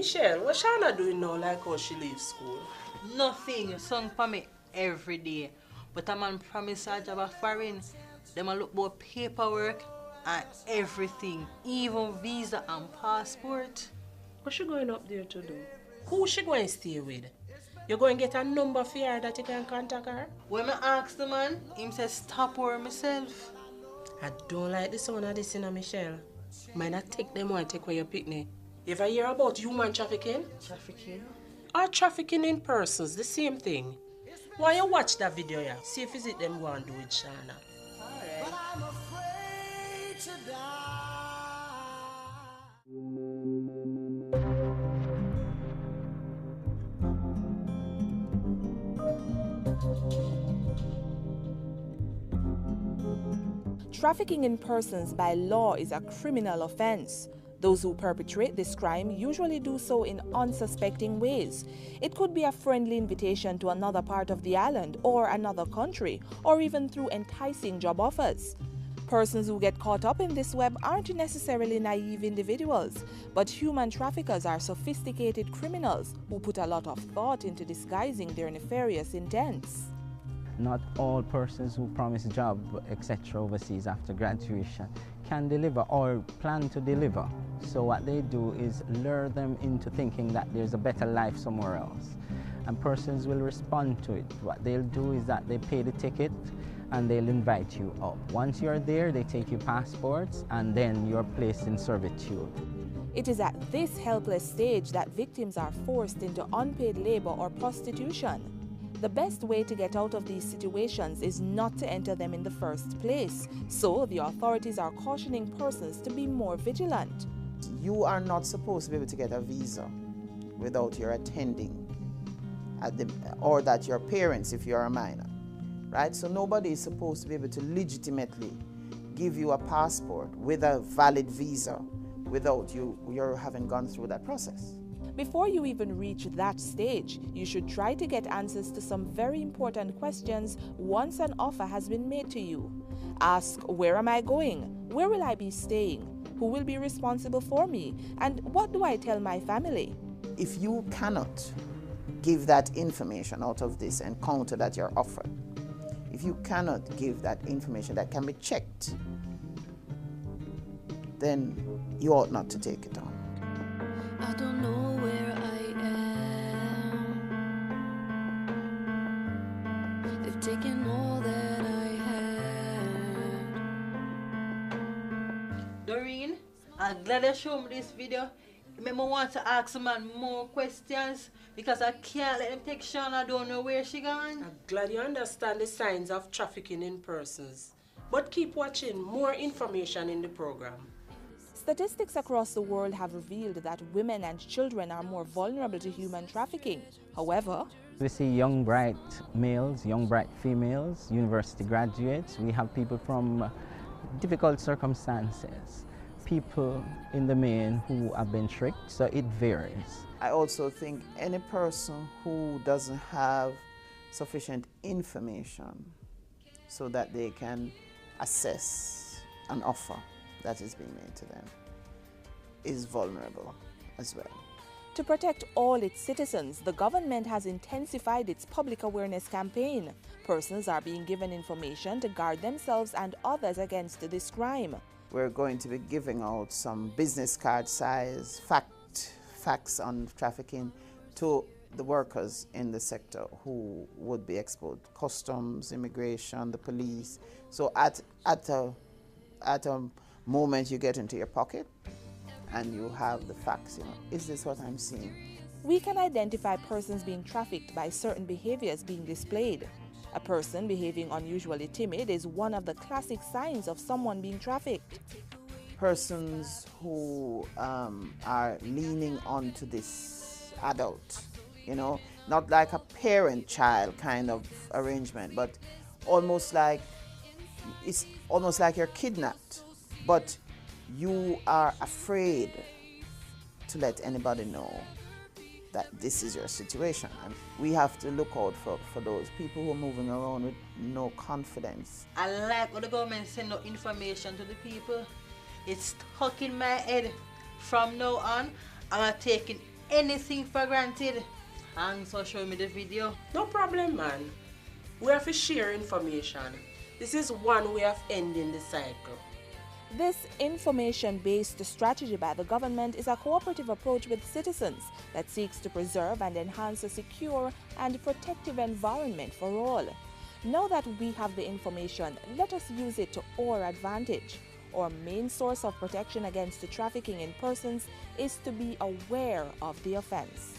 Michelle, what Shana doing now like how she leaves school? Nothing, sung for me every day. But a man promise a job a foreign. Them a look about paperwork and everything, even visa and passport. What's she going up there to do? Who she going to stay with? You going to get a number for her that you can contact her? When I ask the man, him says stop her myself. I don't like the sound of this, Michelle. Might not take them one, take away your picnic. You ever hear about human trafficking? Trafficking? Or trafficking in persons, the same thing. Why you watch that video, yeah? See if it's it them go and do it, Shana. Alright. But I'm afraid to die. Trafficking in persons by law is a criminal offense. Those who perpetrate this crime usually do so in unsuspecting ways. It could be a friendly invitation to another part of the island or another country, or even through enticing job offers. Persons who get caught up in this web aren't necessarily naive individuals, but human traffickers are sophisticated criminals who put a lot of thought into disguising their nefarious intents. Not all persons who promise a job, etc. overseas after graduation can deliver or plan to deliver. So what they do is lure them into thinking that there's a better life somewhere else. And persons will respond to it. What they'll do is that they pay the ticket and they'll invite you up. Once you're there, they take your passports and then you're placed in servitude. It is at this helpless stage that victims are forced into unpaid labor or prostitution. The best way to get out of these situations is not to enter them in the first place. So the authorities are cautioning persons to be more vigilant. You are not supposed to be able to get a visa without your attending or that your parents, if you're a minor, right? So nobody is supposed to be able to legitimately give you a passport with a valid visa without you having gone through that process. Before you even reach that stage, you should try to get answers to some very important questions once an offer has been made to you. Ask, where am I going? Where will I be staying? Who will be responsible for me? And what do I tell my family? If you cannot give that information out of this encounter that you're offered, if you cannot give that information that can be checked, then you ought not to take it on. I don't know where I am. They've taken all that I had. Doreen, I'm glad you showed me this video. It made me want to ask the man more questions because I can't let him take Sean. I don't know where she gone. I'm glad you understand the signs of trafficking in persons. But keep watching more information in the program. Statistics across the world have revealed that women and children are more vulnerable to human trafficking. However, we see young, bright males, young, bright females, university graduates. We have people from difficult circumstances, people in the main who have been tricked, so it varies. I also think any person who doesn't have sufficient information so that they can assess an offer that is being made to them is vulnerable as well. to protect all its citizens, the government has intensified its public awareness campaign. Persons are being given information to guard themselves and others against this crime. We're going to be giving out some business card size facts on trafficking to the workers in the sector who would be exposed. Customs, immigration, the police. So at a moment you get into your pocket and you have the facts, is this what I'm seeing? We can identify persons being trafficked by certain behaviors being displayed. A person behaving unusually timid is one of the classic signs of someone being trafficked. Persons who are leaning onto this adult, not like a parent-child kind of arrangement, but it's almost like you're kidnapped, but you are afraid to let anybody know that this is your situation. And we have to look out for those people who are moving around with no confidence. I like when the government send out information to the people. It's stuck in my head. From now on, I'm taking anything for granted. Thanks for showing me the video. No problem, man. We have to share information. This is one way of ending the cycle. This information-based strategy by the government is a cooperative approach with citizens that seeks to preserve and enhance a secure and protective environment for all. Now that we have the information, let us use it to our advantage. Our main source of protection against the trafficking in persons is to be aware of the offense.